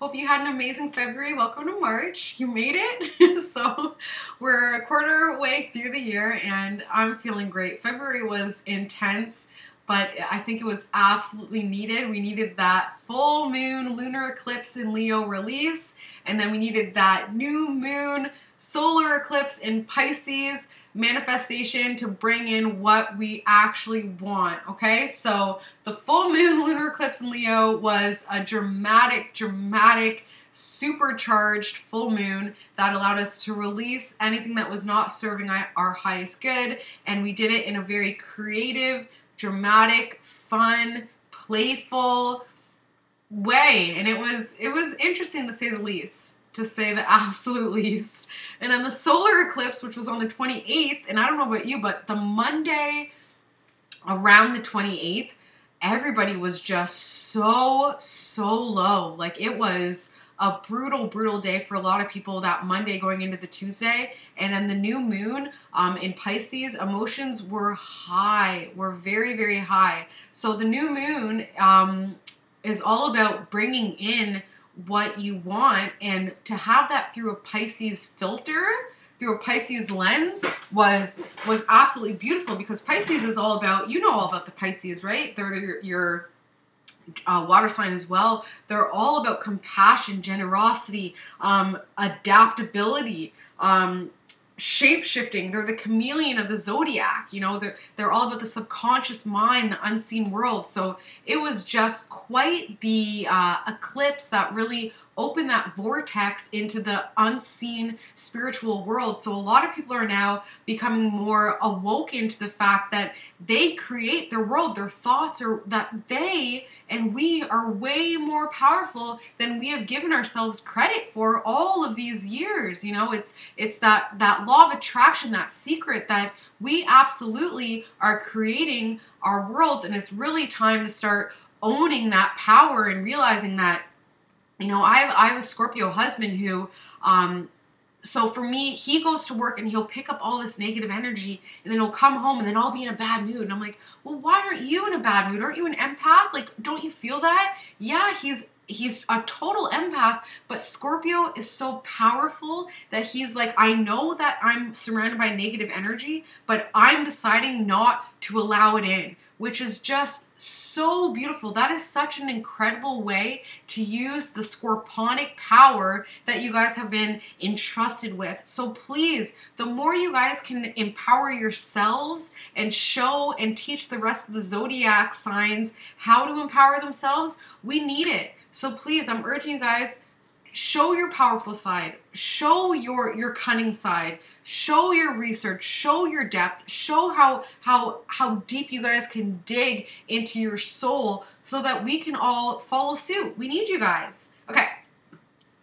Hope you had an amazing February. Welcome to March. You made it. So we're a quarter way through the year and I'm feeling great. February was intense, but I think it was absolutely needed. We needed that full moon lunar eclipse in Leo release, and then we needed that new moon solar eclipse in Pisces manifestation to bring in what we actually want, okay? So the full moon lunar eclipse in Leo was a dramatic, supercharged full moon that allowed us to release anything that was not serving our highest good, and we did it in a very creative, dramatic, fun, playful way, and it was interesting to say the least. To say the absolute least. And then the solar eclipse, which was on the 28th, and I don't know about you, but the Monday around the 28th, everybody was just so low. Like, it was a brutal day for a lot of people that Monday going into the Tuesday. And then the new moon in Pisces, emotions were high, were very high. So the new moon is all about bringing in what you want, and to have that through a Pisces filter, through a Pisces lens was absolutely beautiful, because Pisces is all about, you know all about the Pisces, right? They're your water sign as well. They're all about compassion, generosity, adaptability, shape-shifting. They're the chameleon of the zodiac. You know, they're all about the subconscious mind, the unseen world. So it was just quite the eclipse that really opened that vortex into the unseen spiritual world. So a lot of people are now becoming more awoken to the fact that they create their world. Their thoughts are that they and we are way more powerful than we have given ourselves credit for all of these years. You know, it's that law of attraction, that secret that we absolutely are creating our worlds, and it's really time to start owning that power and realizing that, you know, I have a Scorpio husband who, so for me, he goes to work and he'll pick up all this negative energy, and then he'll come home and then I'll be in a bad mood. And I'm like, well, why aren't you in a bad mood? Aren't you an empath? Like, don't you feel that? Yeah, he's a total empath, but Scorpio is so powerful that he's like, I know that I'm surrounded by negative energy, but I'm deciding not to allow it in, which is just so beautiful. That is such an incredible way to use the scorponic power that you guys have been entrusted with. So please, the more you guys can empower yourselves and show and teach the rest of the zodiac signs how to empower themselves, we need it. So please, I'm urging you guys, show your powerful side, show your cunning side, show your research, show your depth, show how deep you guys can dig into your soul so that we can all follow suit. We need you guys. Okay.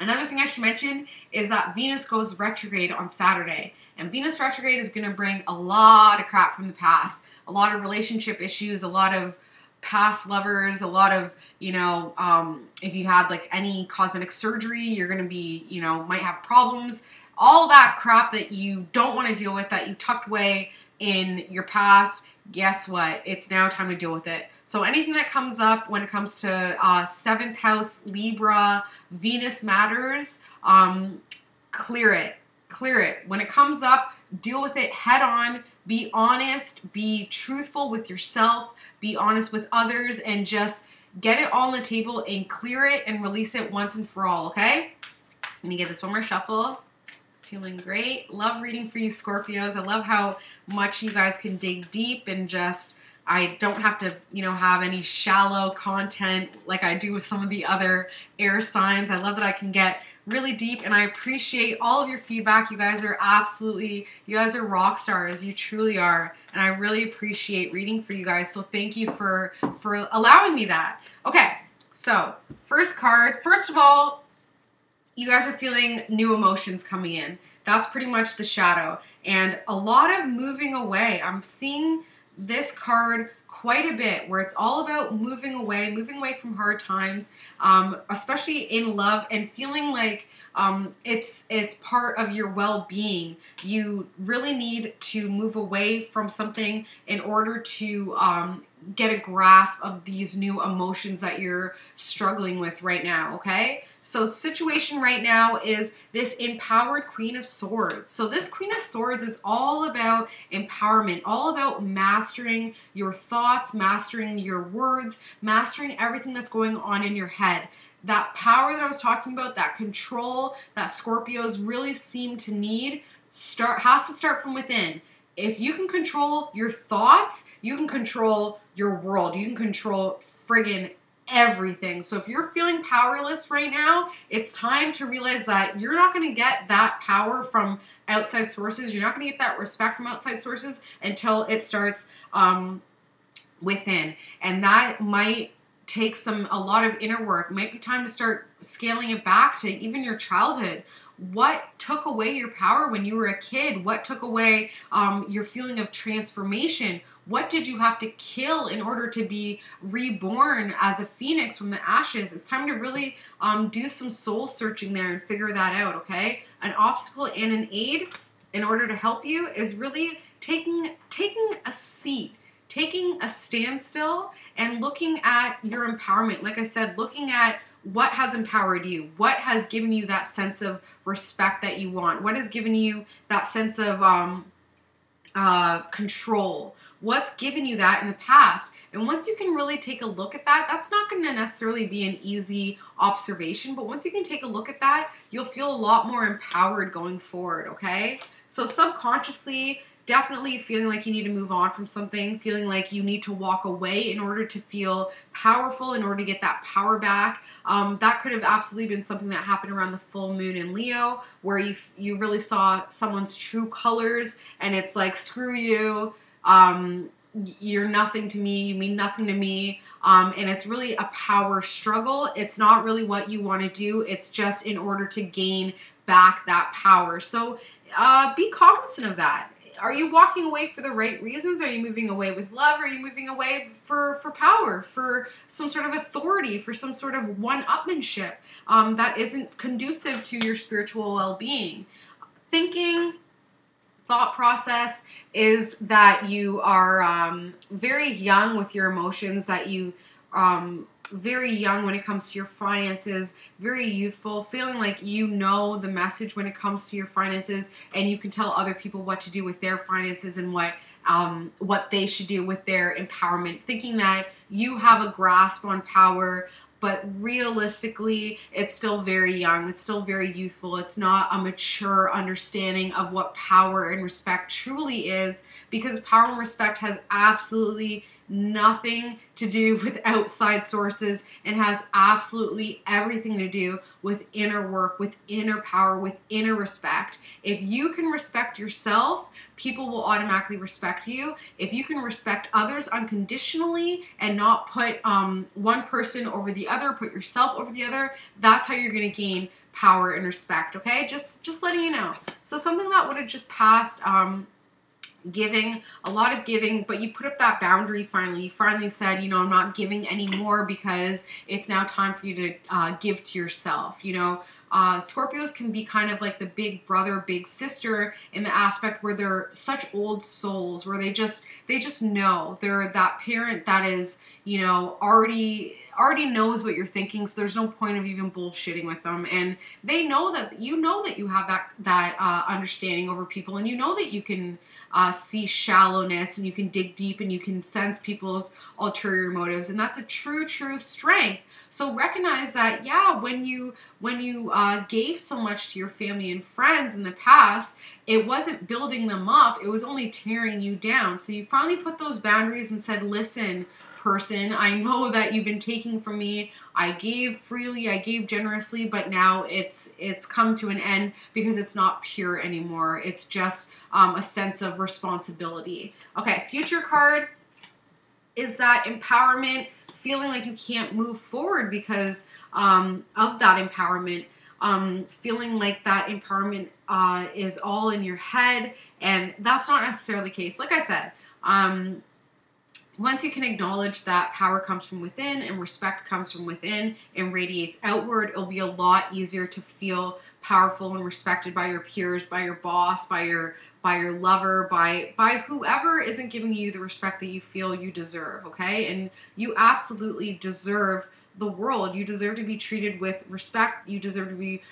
Another thing I should mention is that Venus goes retrograde on Saturday, and Venus retrograde is going to bring a lot of crap from the past, a lot of relationship issues, a lot of past lovers, a lot of, you know, if you had like any cosmetic surgery, you're going to be, you know, might have problems, all that crap that you don't want to deal with, that you tucked away in your past. Guess what? It's now time to deal with it. So anything that comes up when it comes to 7th house, Libra, Venus matters, clear it. When it comes up, deal with it head on. Be honest, be truthful with yourself, be honest with others, and just get it all on the table and clear it and release it once and for all, okay? Let me get this one more shuffle. Feeling great. Love reading for you, Scorpios. I love how much you guys can dig deep, and just, I don't have to, you know, have any shallow content like I do with some of the other air signs. I love that I can get really deep, and I appreciate all of your feedback. You guys are rock stars. You truly are, and I really appreciate reading for you guys. So thank you for allowing me that. Okay, so first card. First of all, you guys are feeling new emotions coming in. That's pretty much the shadow, and a lot of moving away. I'm seeing this card quite a bit, where it's all about moving away from hard times, especially in love, and feeling like it's part of your well-being. You really need to move away from something in order to get a grasp of these new emotions that you're struggling with right now, okay? So situation right now is this empowered Queen of Swords. So this Queen of Swords is all about empowerment, all about mastering your thoughts, mastering your words, mastering everything that's going on in your head. That power that I was talking about, that control that Scorpios really seem to need, has to start from within. If you can control your thoughts, you can control your world. You can control friggin' everything. So if you're feeling powerless right now, it's time to realize that you're not going to get that power from outside sources. You're not going to get that respect from outside sources until it starts within. And that might take a lot of inner work. It might be time to start scaling it back to even your childhood. What took away your power when you were a kid? What took away your feeling of transformation? What did you have to kill in order to be reborn as a phoenix from the ashes? It's time to really do some soul searching there and figure that out, okay? An obstacle and an aid in order to help you is really taking a seat, taking a standstill and looking at your empowerment. Like I said, looking at what has empowered you, what has given you that sense of respect that you want, what has given you that sense of control, what's given you that in the past. And once you can really take a look at that, that's not going to necessarily be an easy observation, but once you can take a look at that, you'll feel a lot more empowered going forward, okay? So subconsciously, definitely feeling like you need to move on from something, feeling like you need to walk away in order to feel powerful, in order to get that power back. That could have absolutely been something that happened around the full moon in Leo, where you really saw someone's true colors, and it's like, screw you, you're nothing to me, you mean nothing to me, and it's really a power struggle. It's not really what you want to do, it's just in order to gain back that power. So be cognizant of that. Are you walking away for the right reasons? Are you moving away with love? Are you moving away for power, for some sort of authority, for some sort of one-upmanship that isn't conducive to your spiritual well-being? Thought process is that you are very young with your emotions, that you very young when it comes to your finances, very youthful, feeling like you know the message when it comes to your finances, and you can tell other people what to do with their finances and what they should do with their empowerment, thinking that you have a grasp on power, but realistically, it's still very young, it's still very youthful, it's not a mature understanding of what power and respect truly is, because power and respect has absolutely nothing to do with outside sources and has absolutely everything to do with inner work, with inner power, with inner respect. If you can respect yourself, people will automatically respect you. If you can respect others unconditionally and not put one person over the other, put yourself over the other, that's how you're going to gain power and respect, okay? Just letting you know. So something that would have just passed, giving, a lot of giving, but you put up that boundary finally. You finally said, you know, I'm not giving anymore because it's now time for you to give to yourself. You know, Scorpios can be kind of like the big brother, big sister in the aspect where they're such old souls, where they just know. They're that parent that is, you know, already knows what you're thinking, so there's no point of even bullshitting with them, and they know that you have that understanding over people, and you know that you can see shallowness, and you can dig deep, and you can sense people's ulterior motives, and that's a true strength. So recognize that, yeah, when you gave so much to your family and friends in the past, it wasn't building them up, it was only tearing you down. So you finally put those boundaries and said, listen, person, I know that you've been taking from me. I gave freely, I gave generously, but now it's come to an end because it's not pure anymore. It's just a sense of responsibility. Okay, future card is that empowerment, feeling like you can't move forward because of that empowerment. Feeling like that empowerment is all in your head, and that's not necessarily the case. Like I said, once you can acknowledge that power comes from within and respect comes from within and radiates outward, it'll be a lot easier to feel powerful and respected by your peers, by your boss, by your by your lover, by whoever isn't giving you the respect that you feel you deserve, okay? And you absolutely deserve the world. You deserve to be treated with respect. You deserve to be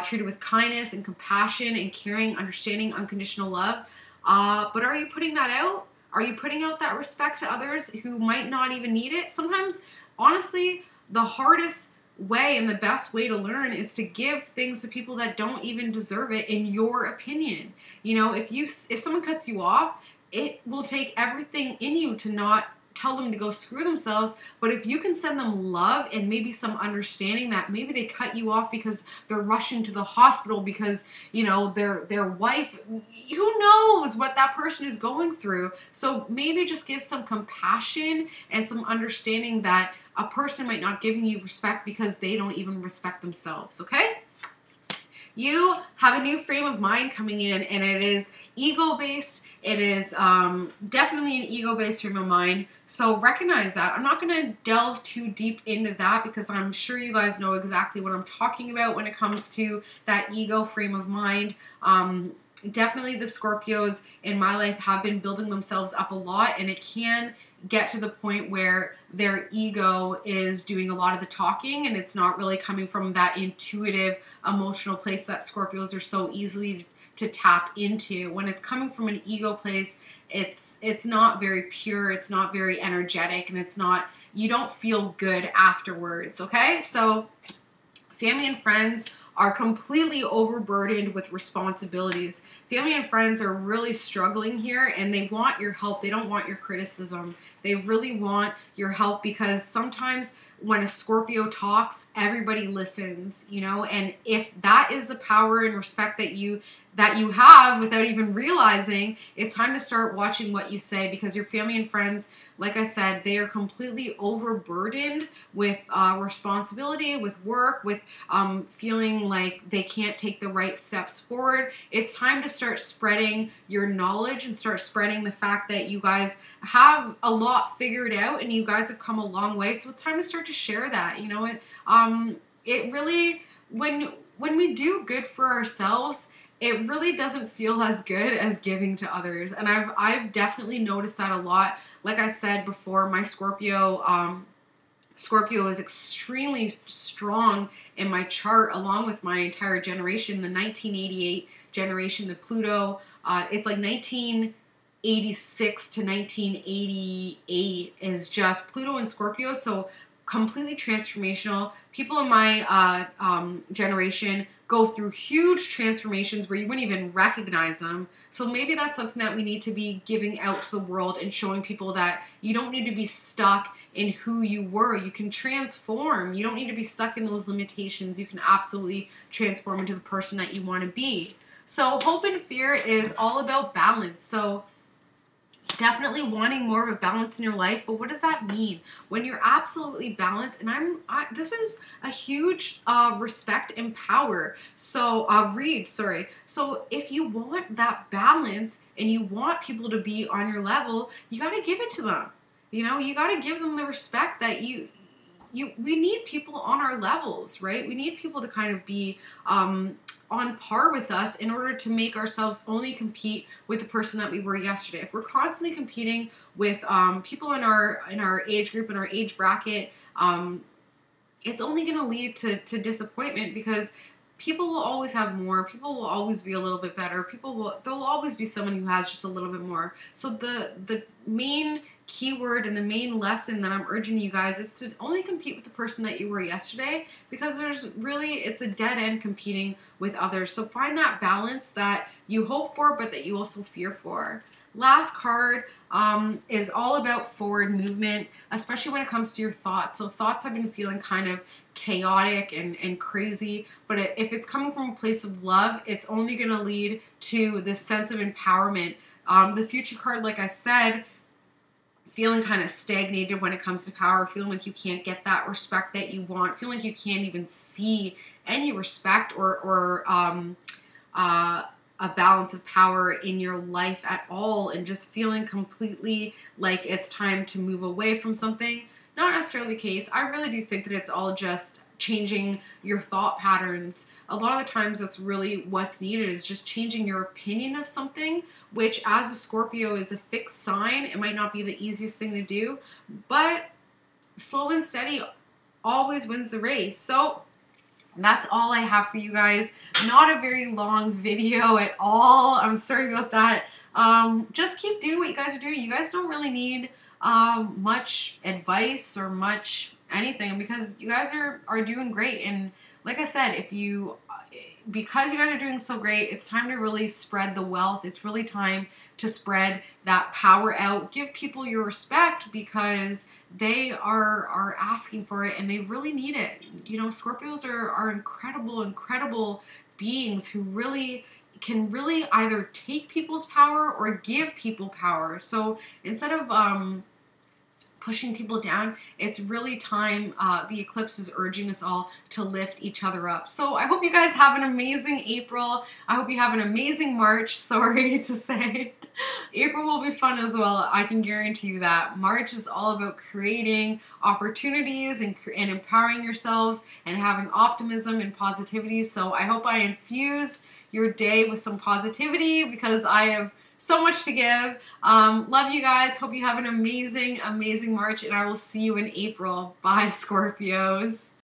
treated with kindness and compassion and caring, understanding, unconditional love. But are you putting that out? Are you putting out that respect to others who might not even need it? Sometimes, honestly, the hardest way and the best way to learn is to give things to people that don't even deserve it, in your opinion. You know, if someone cuts you off, it will take everything in you to not tell them to go screw themselves. But if you can send them love and maybe some understanding that maybe they cut you off because they're rushing to the hospital because, you know, their wife, who knows what that person is going through. So maybe just give some compassion and some understanding that a person might not giving you respect because they don't even respect themselves, okay? You have a new frame of mind coming in, and it is ego-based. It is definitely an ego-based frame of mind. So recognize that. I'm not going to delve too deep into that because I'm sure you guys know exactly what I'm talking about when it comes to that ego frame of mind. Definitely the Scorpios in my life have been building themselves up a lot, and it can get to the point where their ego is doing a lot of the talking, and it's not really coming from that intuitive, emotional place that Scorpios are so easily to tap into. When it's coming from an ego place, it's not very pure, it's not very energetic, and it's not, you don't feel good afterwards, okay? So family and friends are completely overburdened with responsibilities. Family and friends are really struggling here, and they want your help. They don't want your criticism. They really want your help, because sometimes when a Scorpio talks, everybody listens, you know, and if that is the power and respect that you have without even realizing, it's time to start watching what you say, because your family and friends, like I said, they are completely overburdened with responsibility, with work, with feeling like they can't take the right steps forward. It's time to start spreading your knowledge and start spreading the fact that you guys have a lot figured out and you guys have come a long way. So it's time to start to share that. You know, it really, when we do good for ourselves, it really doesn't feel as good as giving to others. And I've definitely noticed that a lot. Like I said before, my Scorpio is extremely strong in my chart, along with my entire generation, the 1988 generation, the Pluto. It's like 1986 to 1988 is just Pluto and Scorpio, so completely transformational. People in my generation go through huge transformations where you wouldn't even recognize them. So maybe that's something that we need to be giving out to the world and showing people that you don't need to be stuck in who you were. You can transform. You don't need to be stuck in those limitations. You can absolutely transform into the person that you want to be. So hope and fear is all about balance. So definitely wanting more of a balance in your life, but what does that mean? When you're absolutely balanced, and this is a huge respect and power. So So if you want that balance and you want people to be on your level, you got to give it to them. You know, you got to give them the respect that we need people on our levels, right? We need people to kind of be on par with us in order to make ourselves only compete with the person that we were yesterday. If we're constantly competing with people in our age group, in our age bracket, it's only going to lead to disappointment, because people will always have more. People will always be a little bit better. There'll always be someone who has just a little bit more. So the main keyword and the main lesson that I'm urging you guys is to only compete with the person that you were yesterday, because it's a dead end competing with others. So find that balance that you hope for, but that you also fear for. Last card is all about forward movement, especially when it comes to your thoughts. So thoughts have been feeling kind of chaotic and crazy, but if it's coming from a place of love, it's only going to lead to this sense of empowerment. The future card, like I said, feeling kind of stagnated when it comes to power, feeling like you can't get that respect that you want, feeling like you can't even see any respect or a balance of power in your life at all, and just feeling completely like it's time to move away from something. Not necessarily the case. I really do think that it's all just changing your thought patterns. A lot of the times that's really what's needed, is just changing your opinion of something, which as a Scorpio is a fixed sign. It might not be the easiest thing to do, but slow and steady always wins the race. So that's all I have for you guys. Not a very long video at all. I'm sorry about that. Just keep doing what you guys are doing. You guys don't really need much advice or much anything, because you guys are doing great. And like I said, because you guys are doing so great, it's time to really spread the wealth. It's really time to spread that power out. Give people your respect, because they are asking for it and they really need it. You know, Scorpios are incredible beings who can really either take people's power or give people power. So instead of pushing people down, it's really time. The eclipse is urging us all to lift each other up. So I hope you guys have an amazing April. I hope you have an amazing March. Sorry to say. April will be fun as well. I can guarantee you that. March is all about creating opportunities and empowering yourselves and having optimism and positivity. So I hope I infuse your day with some positivity, because I have so much to give. Love you guys. Hope you have an amazing March, and I will see you in April. Bye, Scorpios.